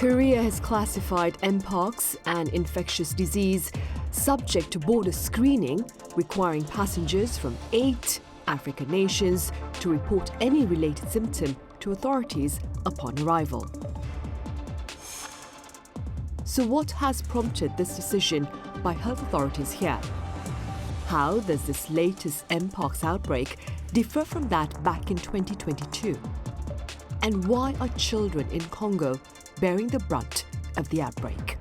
Korea has classified Mpox, an infectious disease, subject to border screening, requiring passengers from 8 African nations to report any related symptom to authorities upon arrival. So what has prompted this decision by health authorities here? How does this latest Mpox outbreak differ from that back in 2022? And why are children in Congo bearing the brunt of the outbreak?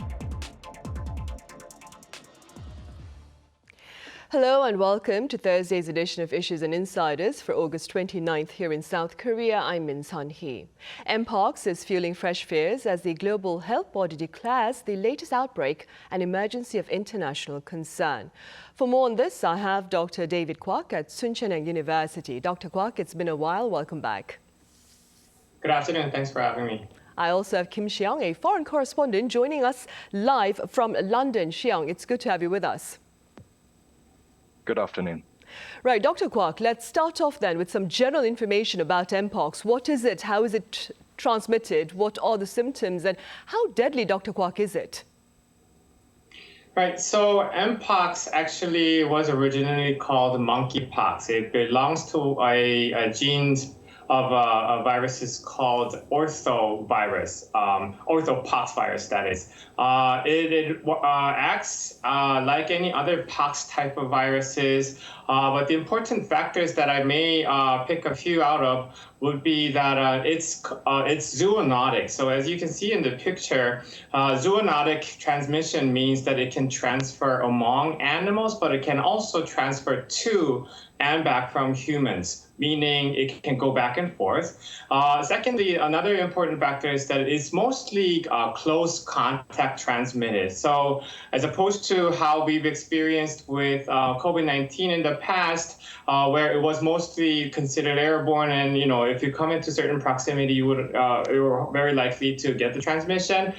Hello and welcome to Thursday's edition of Issues and Insiders for August 29th here in South Korea. I'm Min Sunhee. Mpox is fueling fresh fears as the global health body declares the latest outbreak an emergency of international concern. For more on this, I have Doctor David Kwak at Soon Chun Hyang University. Dr. Kwak, it's been a while. Welcome back. Good afternoon. Thanks for having me. I also have Kim Siyoung, a foreign correspondent, joining us live from London. Siyoung, it's good to have you with us. Good afternoon. Right, Dr. Kwak, let's start off then with some general information about Mpox. What is it? How is it transmitted? What are the symptoms? And how deadly, Dr. Kwak, is it? Right, so Mpox actually was originally called monkeypox. It belongs to a gene of a virus called orthovirus, orthopox virus, that is. It acts like any other pox type of viruses, but the important factors that I may pick a few out of would be that it's zoonotic. So as you can see in the picture, zoonotic transmission means that it can transfer among animals, but it can also transfer to and back from humans, meaning it can go back and forth. Secondly, another important factor is that it's mostly close contact transmitted. So as opposed to how we've experienced with COVID-19 in the past, where it was mostly considered airborne, and if you come into certain proximity, you're very likely to get the transmission.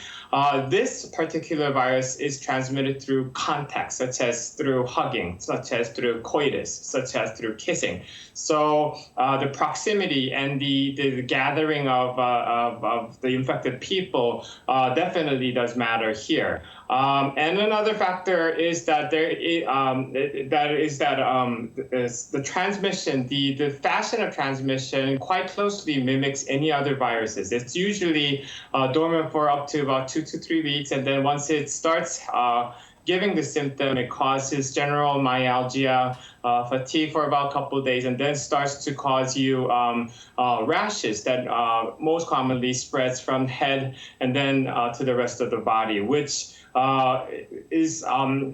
This particular virus is transmitted through contact, such as through hugging, such as through coitus, such as through kissing. So the proximity and the gathering of the infected people definitely does matter here. And another factor is that the transmission, the fashion of transmission quite closely mimics any other viruses. It's usually dormant for up to about 2 to 3 weeks, and then once it starts giving the symptom, it causes general myalgia, fatigue for about a couple of days, and then starts to cause you rashes that most commonly spreads from head and then to the rest of the body, which is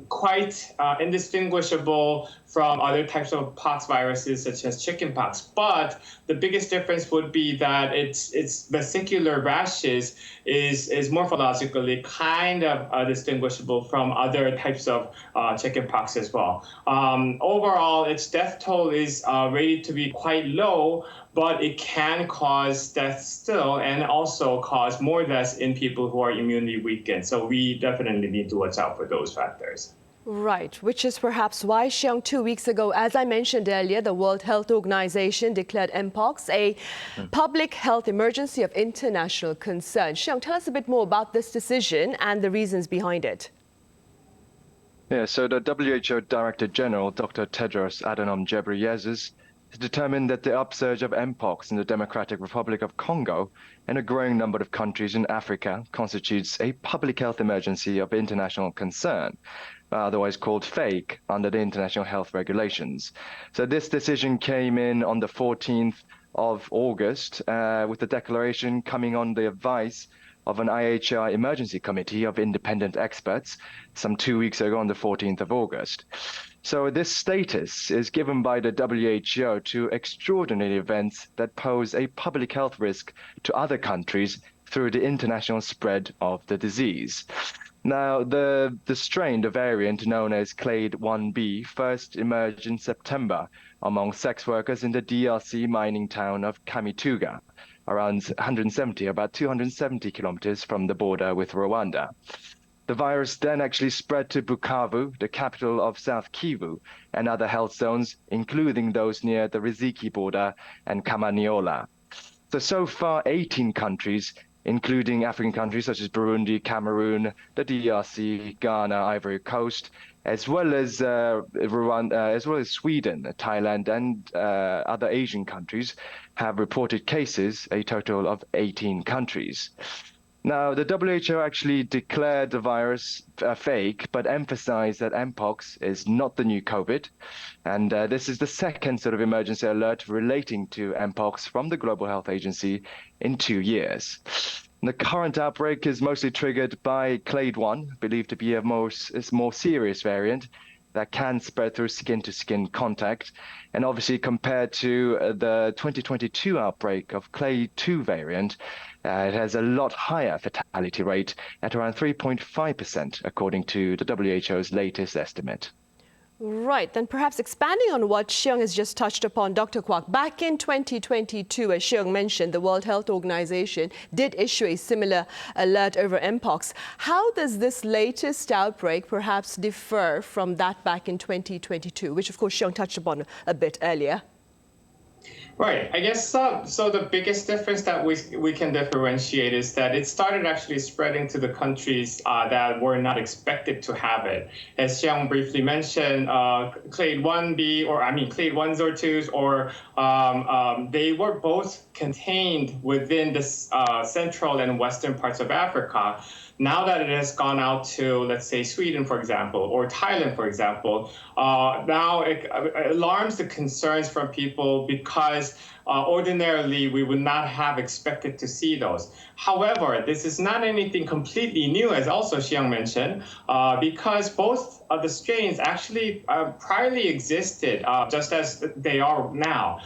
quite indistinguishable from other types of pox viruses such as chickenpox. But the biggest difference would be that its vesicular rashes is morphologically kind of distinguishable from other types of chickenpox as well. Overall, its death toll is rated to be quite low, but it can cause death still and also cause more deaths in people who are immunely weakened. So we definitely need to watch out for those factors. Right, which is perhaps why, Siyoung, 2 weeks ago, as I mentioned earlier, the World Health Organization declared Mpox a public health emergency of international concern. Siyoung, tell us a bit more about this decision and the reasons behind it. Yeah, so the WHO Director General, Dr. Tedros Adhanom Ghebreyesus, has determined that the upsurge of Mpox in the Democratic Republic of Congo and a growing number of countries in Africa constitutes a public health emergency of international concern, otherwise called FAKE under the international health regulations. So this decision came in on the 14th of August with the declaration coming on the advice of an IHR emergency committee of independent experts some 2 weeks ago on the 14th of August. So this status is given by the WHO to extraordinary events that pose a public health risk to other countries through the international spread of the disease. Now, the strain, the variant known as Clade 1b, first emerged in September among sex workers in the DRC mining town of Kamituga, around about 270 kilometers from the border with Rwanda. The virus then actually spread to Bukavu, the capital of South Kivu, and other health zones, including those near the Riziki border and Kamaniola. So far, 18 countries including African countries such as Burundi, Cameroon, the DRC, Ghana, Ivory Coast, as well as Rwanda, as well as Sweden, Thailand, and other Asian countries have reported cases, a total of 18 countries. Now, the WHO actually declared the virus fake, but emphasized that Mpox is not the new COVID. And this is the second sort of emergency alert relating to Mpox from the Global Health Agency in 2 years. The current outbreak is mostly triggered by clade 1, believed to be a more serious variant that can spread through skin-to-skin contact. And obviously compared to the 2022 outbreak of clade 2 variant, it has a lot higher fatality rate at around 3.5%, according to the WHO's latest estimate. Right, then perhaps expanding on what Siyoung has just touched upon, Dr. Kwak, back in 2022, as Siyoung mentioned, the World Health Organization did issue a similar alert over Mpox. How does this latest outbreak perhaps differ from that back in 2022, which of course Siyoung touched upon a bit earlier? Right. I guess so the biggest difference that we can differentiate is that it started actually spreading to the countries that were not expected to have it. As Siyoung briefly mentioned, clade 1B, or I mean clade 1s or 2s, or they were both contained within the central and western parts of Africa. Now that it has gone out to, let's say, Sweden, for example, or Thailand, for example, now it alarms the concerns from people because ordinarily we would not have expected to see those. However, this is not anything completely new, as also Siyoung mentioned, because both of the strains actually priorly existed, just as they are now.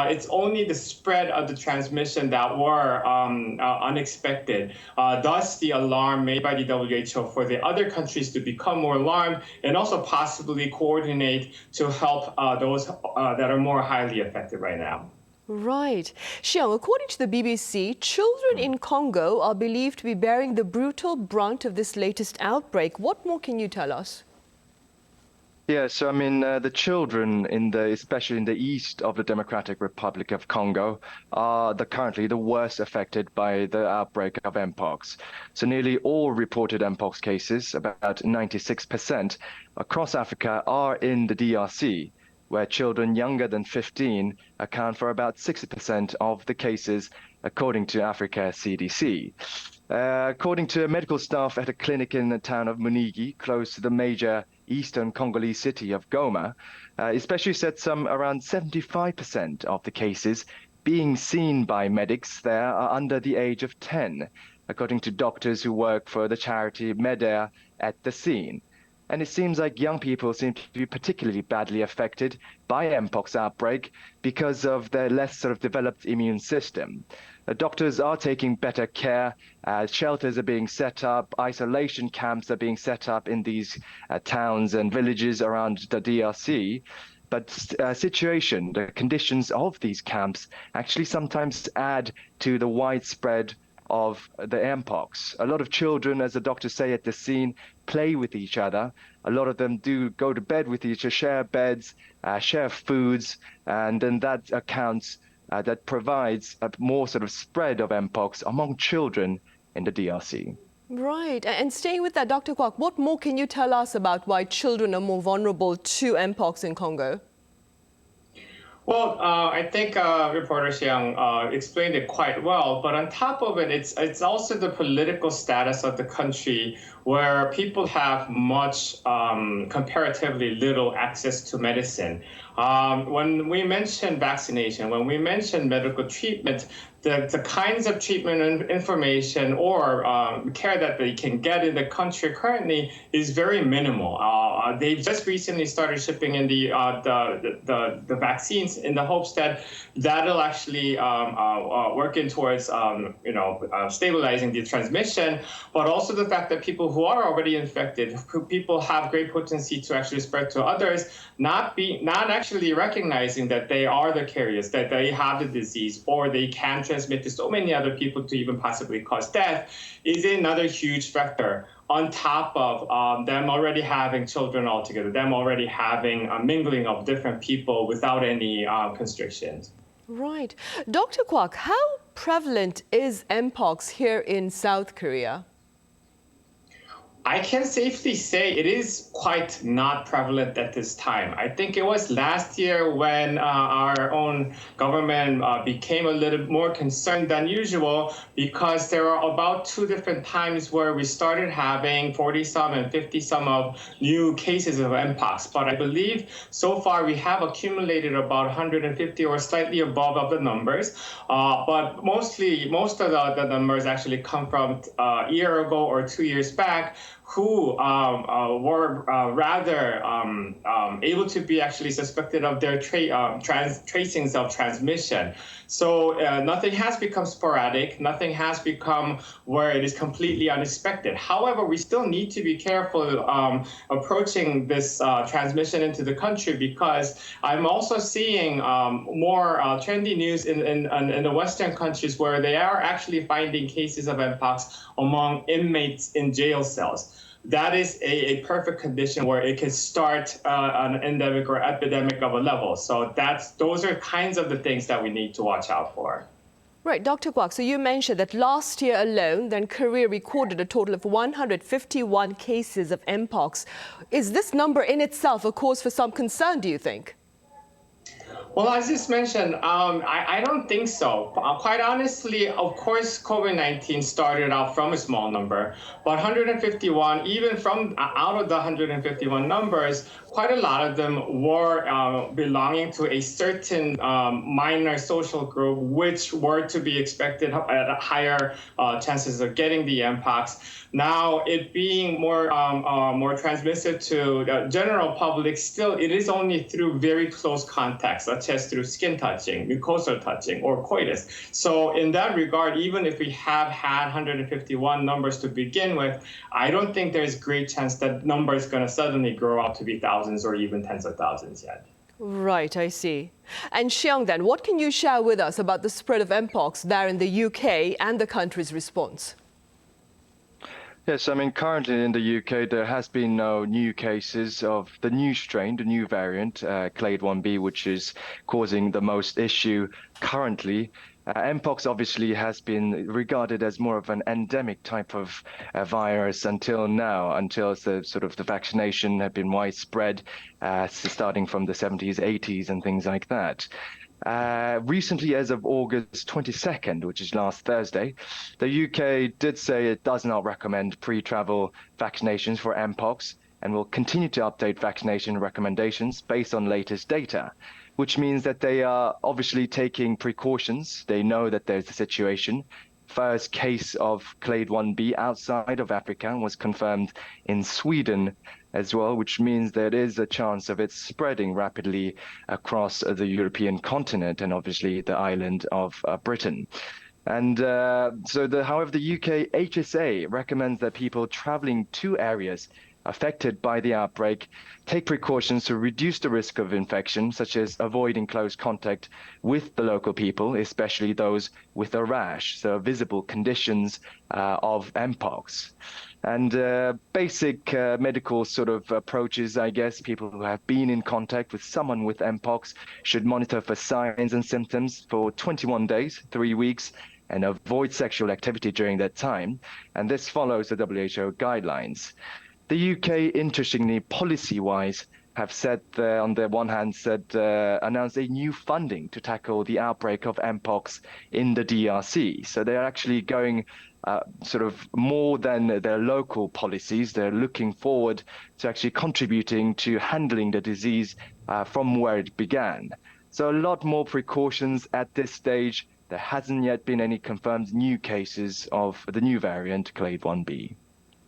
It's only the spread of the transmission that were unexpected. Thus, the alarm made by the WHO for the other countries to become more alarmed and also possibly coordinate to help those that are more highly affected right now. Right. Siyoung, according to the BBC, children in Congo are believed to be bearing the brutal brunt of this latest outbreak. What more can you tell us? Yeah, so I mean, the children especially in the east of the Democratic Republic of Congo are currently the worst affected by the outbreak of Mpox. So nearly all reported Mpox cases, about 96% across Africa, are in the DRC, where children younger than 15 account for about 60% of the cases, according to Africa CDC. According to medical staff at a clinic in the town of Munigi, close to the major eastern Congolese city of Goma, especially said some around 75% of the cases being seen by medics there are under the age of 10, according to doctors who work for the charity MEDER at the scene. And it seems like young people seem to be particularly badly affected by Mpox outbreak because of their less sort of developed immune system. Doctors are taking better care, shelters are being set up, isolation camps are being set up in these towns and villages around the DRC. But the conditions of these camps actually sometimes add to the widespread of the Mpox. A lot of children, as the doctors say at the scene, play with each other. A lot of them do go to bed with each other, share beds, share foods, and then that provides a more sort of spread of Mpox among children in the DRC. Right. And staying with that, Dr. Kwak, what more can you tell us about why children are more vulnerable to Mpox in Congo? Well, I think reporter Siyoung explained it quite well. But on top of it, it's also the political status of the country, where people have much comparatively little access to medicine. When we mention vaccination, when we mention medical treatment, the kinds of treatment and information or care that they can get in the country currently is very minimal. They've just recently started shipping in the vaccines in the hopes that that'll actually working towards stabilizing the transmission, but also the fact that people who are already infected, people have great potency to actually spread to others, not actually recognizing that they are the carriers, that they have the disease, or they can transmit to so many other people to even possibly cause death, is another huge factor on top of them already having children altogether, them already having a mingling of different people without any constrictions. Right. Dr. Kwak, how prevalent is Mpox here in South Korea? I can safely say it is quite not prevalent at this time. I think it was last year when our own government became a little more concerned than usual because there are about 2 different times where we started having 40-some and 50-some of new cases of Mpox. But I believe so far we have accumulated about 150 or slightly above of the numbers. But most of the numbers actually come from a year ago or 2 years back, who were rather able to be actually suspected of their tracings of transmission. So nothing has become sporadic. Nothing has become where it is completely unexpected. However, we still need to be careful approaching this transmission into the country because I'm also seeing more trendy news in the Western countries where they are actually finding cases of Mpox among inmates in jail cells. That is a perfect condition where it can start an endemic or epidemic of a level. So those are kinds of the things that we need to watch out for. Right, Dr. Kwak, so you mentioned that last year alone, then Korea recorded a total of 151 cases of Mpox. Is this number in itself a cause for some concern, do you think? Well, as just mentioned, I don't think so. Quite honestly, of course, COVID-19 started out from a small number, but 151, even from out of the 151 numbers, quite a lot of them were belonging to a certain minor social group, which were to be expected at higher chances of getting the Mpox. Now, it being more transmissive to the general public, still, it is only through very close contacts, such as through skin touching, mucosal touching, or coitus. So in that regard, even if we have had 151 numbers to begin with, I don't think there's great chance that number is going to suddenly grow up to be thousands or even tens of thousands yet. Right, I see. And Siyoung, then, what can you share with us about the spread of Mpox there in the UK and the country's response? Yes, I mean, currently in the UK, there has been no new cases of the new strain, the new variant, Clade 1b, which is causing the most issue currently. Mpox obviously has been regarded as more of an endemic type of virus until now, until the vaccination had been widespread, starting from the 70s, 80s, and things like that. Recently, as of August 22nd, which is last Thursday, the UK did say it does not recommend pre-travel vaccinations for Mpox and will continue to update vaccination recommendations based on latest data, which means that they are obviously taking precautions. They know that there's a situation. First case of Clade 1b outside of Africa was confirmed in Sweden as well, which means there is a chance of it spreading rapidly across the European continent and obviously the island of Britain. And however, the UK HSA recommends that people traveling to areas affected by the outbreak take precautions to reduce the risk of infection, such as avoiding close contact with the local people, especially those with a rash, so visible conditions of Mpox. And basic medical approaches, I guess, people who have been in contact with someone with Mpox should monitor for signs and symptoms for 21 days, 3 weeks, and avoid sexual activity during that time. And this follows the WHO guidelines. The UK, interestingly, policy-wise, have said, on the one hand, announced a new funding to tackle the outbreak of Mpox in the DRC. So they're actually going more than their local policies. They're looking forward to actually contributing to handling the disease from where it began. So a lot more precautions at this stage. There hasn't yet been any confirmed new cases of the new variant, Clade 1b.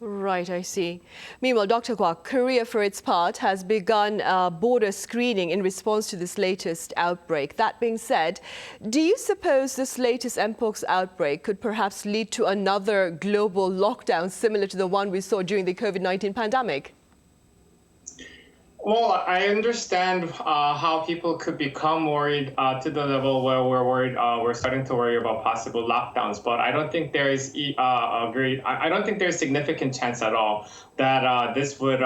Right, I see. Meanwhile, Dr. Kwak, Korea, for its part, has begun border screening in response to this latest outbreak. That being said, do you suppose this latest Mpox outbreak could perhaps lead to another global lockdown similar to the one we saw during the COVID-19 pandemic? Well, I understand how people could become worried to the level where we're worried. We're starting to worry about possible lockdowns, but I don't think there is I don't think there's significant chance at all that this would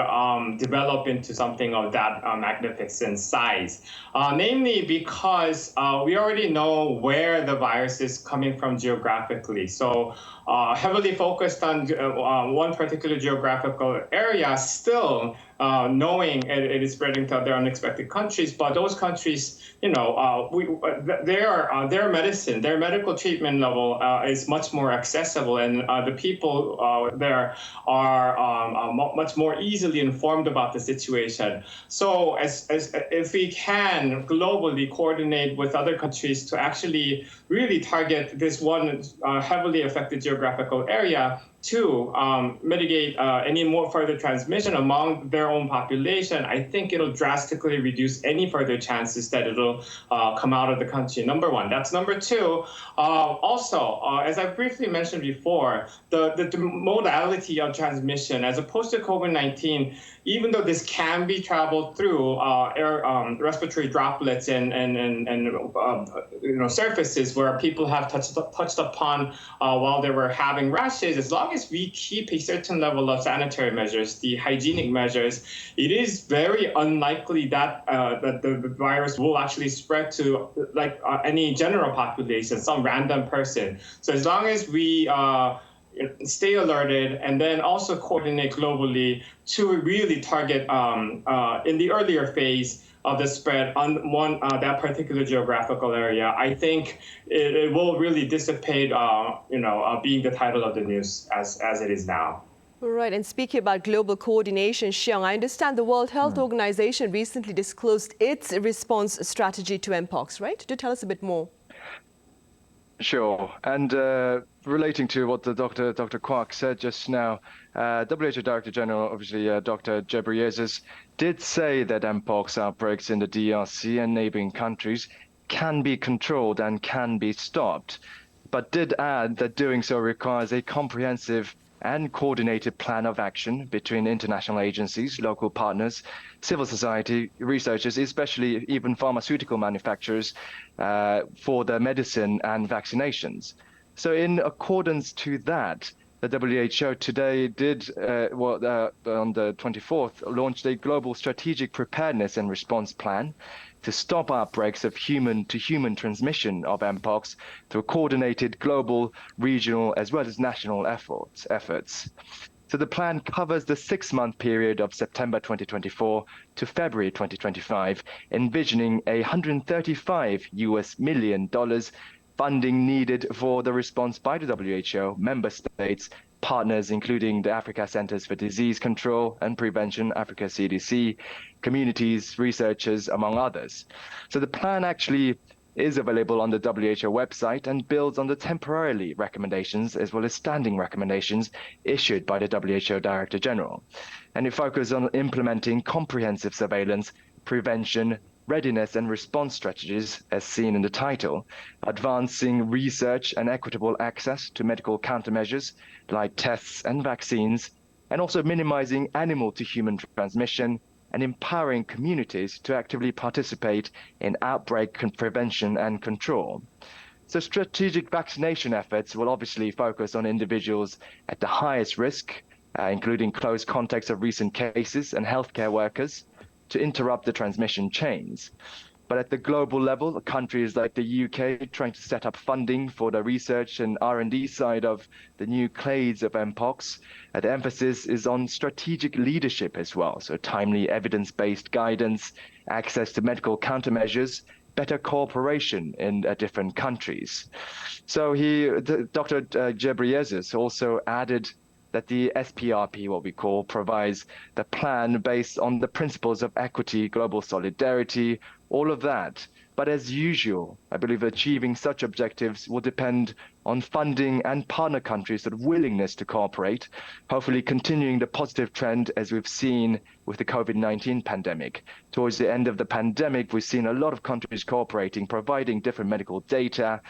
develop into something of that magnificent size. Namely, because we already know where the virus is coming from geographically. So heavily focused on one particular geographical area, still knowing it is spreading to other unexpected countries, but those countries, their medicine, their medical treatment level is much more accessible, and the people there are much more easily informed about the situation. So, as if we can globally coordinate with other countries to actually really target this one heavily affected geographical area to mitigate any more further transmission among their own population, I think it'll drastically reduce any further chances that it'll come out of the country. Number one. That's number two. Also, as I briefly mentioned before, the modality of transmission, as opposed to COVID-19, even though this can be traveled through air, respiratory droplets and surfaces where people have touched upon while they were having rashes, as long as we keep a certain level of sanitary measures, the hygienic measures, it is very unlikely that the virus will actually spread to any general population, some random person. So as long as we stay alerted and then also coordinate globally to really target in the earlier phase of the spread on that particular geographical area, I think it will really dissipate, being the title of the news as it is now. Right, and speaking about global coordination, Siyoung, I understand the World Health Organization recently disclosed its response strategy to Mpox, right? Do tell us a bit more. Sure. And relating to what the Dr. Kwak said just now, WHO Director General, obviously Dr. Ghebreyesus, did say that Mpox outbreaks in the DRC and neighboring countries can be controlled and can be stopped, but did add that doing so requires a comprehensive and coordinated plan of action between international agencies, local partners, civil society, researchers, especially even pharmaceutical manufacturers for their medicine and vaccinations. So in accordance to that, the WHO today did, on the 24th, launched a global strategic preparedness and response plan to stop outbreaks of human-to-human transmission of Mpox through coordinated global, regional, as well as national efforts. So the plan covers the 6-month period of September 2024 to February 2025, envisioning $135 million funding needed for the response by the WHO, member states, partners including the Africa Centers for Disease Control and Prevention, Africa CDC, communities, researchers, among others. So the plan actually is available on the WHO website and builds on the temporary recommendations as well as standing recommendations issued by the WHO Director General. And it focuses on implementing comprehensive surveillance, prevention, readiness and response strategies, as seen in the title, advancing research and equitable access to medical countermeasures like tests and vaccines, and also minimizing animal-to-human transmission and empowering communities to actively participate in outbreak prevention and control. So strategic vaccination efforts will obviously focus on individuals at the highest risk, including close contacts of recent cases and healthcare workers, to interrupt the transmission chains. But at the global level, countries like the UK trying to set up funding for the research and R&D side of the new clades of Mpox. The emphasis is on strategic leadership as well, so timely evidence-based guidance, access to medical countermeasures, better cooperation in different countries. So Dr. Ghebreyesus also added that the SPRP, what we call, provides the plan based on the principles of equity, global solidarity, all of that. But as usual, I believe achieving such objectives will depend on funding and partner countries' sort of willingness to cooperate, hopefully continuing the positive trend as we've seen with the COVID-19 pandemic. Towards the end of the pandemic, we've seen a lot of countries cooperating, providing different medical data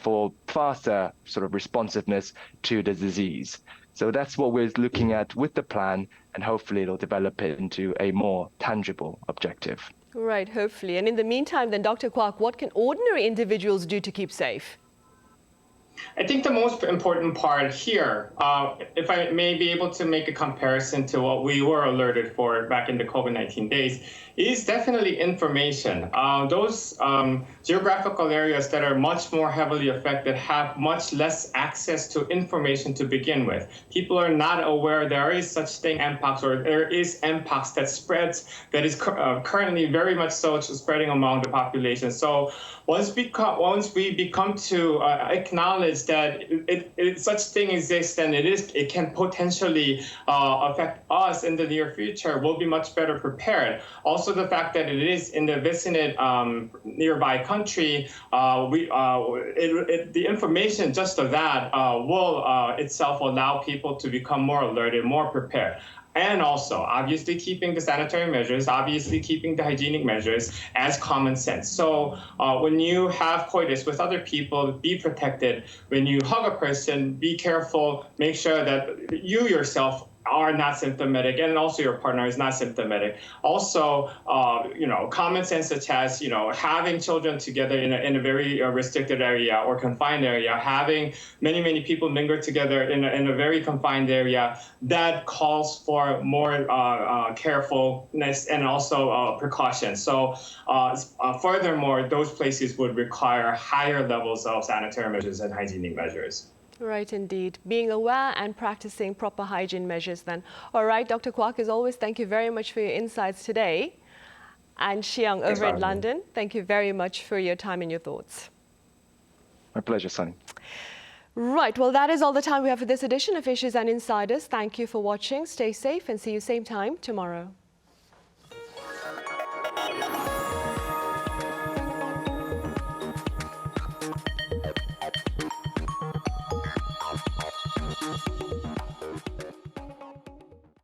for faster sort of responsiveness to the disease. So that's what we're looking at with the plan, and hopefully it'll develop it into a more tangible objective. Right, hopefully. And in the meantime, then, Dr. Kwak, what can ordinary individuals do to keep safe? I think the most important part here, if I may be able to make a comparison to what we were alerted for back in the COVID-19 days, is definitely information. Those geographical areas that are much more heavily affected have much less access to information to begin with. People are not aware there is such thing Mpox, or there is Mpox that spreads, that is currently very much so spreading among the population. So once we become to acknowledge that such thing exists and it can potentially affect us in the near future, we'll be much better prepared. Also, the fact that it is in the vicinity nearby country, the information just of that will itself allow people to become more alerted, more prepared. And also, obviously, keeping the sanitary measures, obviously keeping the hygienic measures as common sense. So when you have coitus with other people, be protected. When you hug a person, be careful. Make sure that you yourself are not symptomatic, and also your partner is not symptomatic. Also, common sense such as having children together in a very restricted area or confined area, having many people mingle together in a very confined area, that calls for more carefulness and also precaution. So furthermore, those places would require higher levels of sanitary measures and hygienic measures. Right, indeed. Being aware and practicing proper hygiene measures then. All right, Dr. Kwak, as always, thank you very much for your insights today. And Siyoung over in London, thank you very much for your time and your thoughts. My pleasure, Sunny. Right, well, that is all the time we have for this edition of Issues and Insiders. Thank you for watching. Stay safe and see you same time tomorrow.